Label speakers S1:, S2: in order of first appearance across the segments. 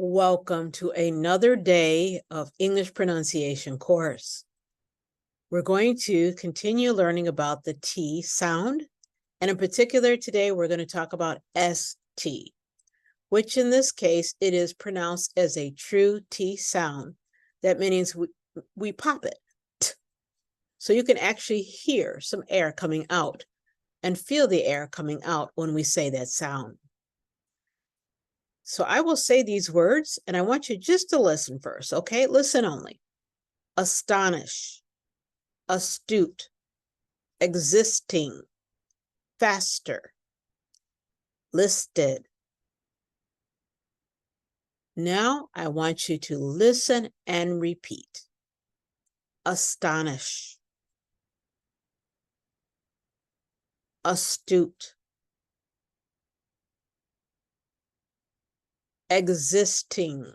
S1: Welcome to another day of English pronunciation course. We're going to continue learning about the T sound, and in particular today we're going to talk about ST, which in this case it is pronounced as a true T sound. That means we pop it. T. So you can actually hear some air coming out and feel the air coming out when we say that sound. So I will say these words, and I want you just to listen first, okay? Listen only. Astonish, astute, existing, faster, listed. Now I want you to listen and repeat. Astonish, astute, existing,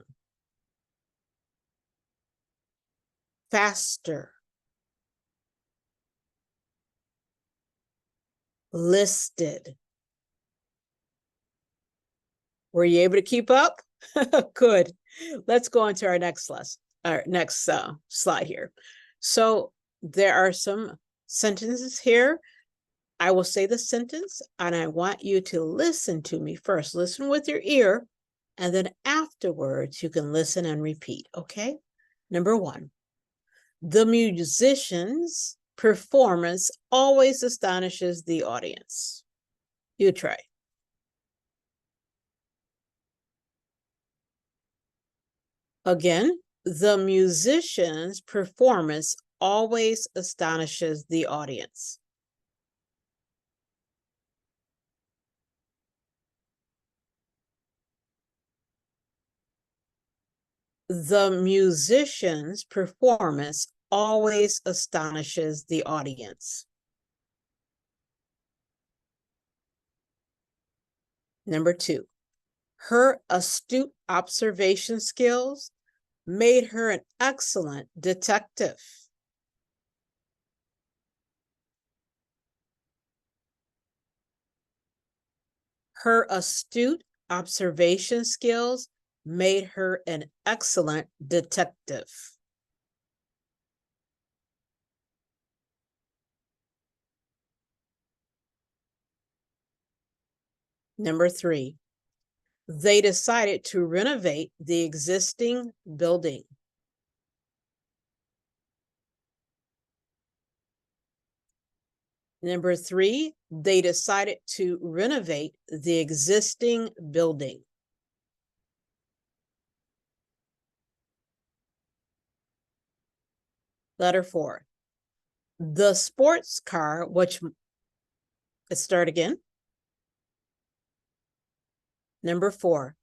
S1: faster, listed. Were you able to keep up? Good. Let's go on to our next lesson, our next slide here. So there are some sentences here. I will say the sentence, and I want you to listen to me first. Listen with your ear, and then afterwards you can listen and repeat, okay? Number one, the musician's performance always astonishes the audience. You try. Again, the musician's performance always astonishes the audience. The musician's performance always astonishes the audience. Number two, her astute observation skills made her an excellent detective. Her astute observation skills made her an excellent detective. Number three, they decided to renovate the existing building. Number three, they decided to renovate the existing building. Letter four, the sports car, which, let's start again. Number four,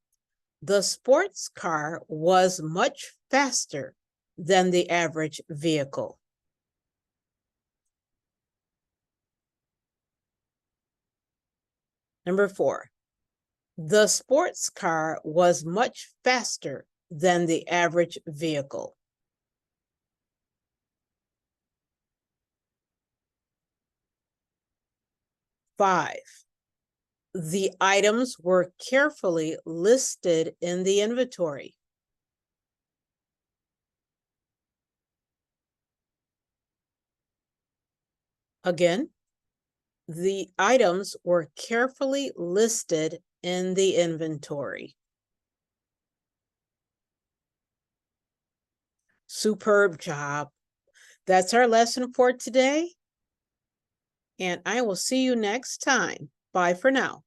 S1: the sports car was much faster than the average vehicle. Number four, the sports car was much faster than the average vehicle. Five, the items were carefully listed in the inventory. Again, the items were carefully listed in the inventory. Superb job. That's our lesson for today. And I will see you next time. Bye for now.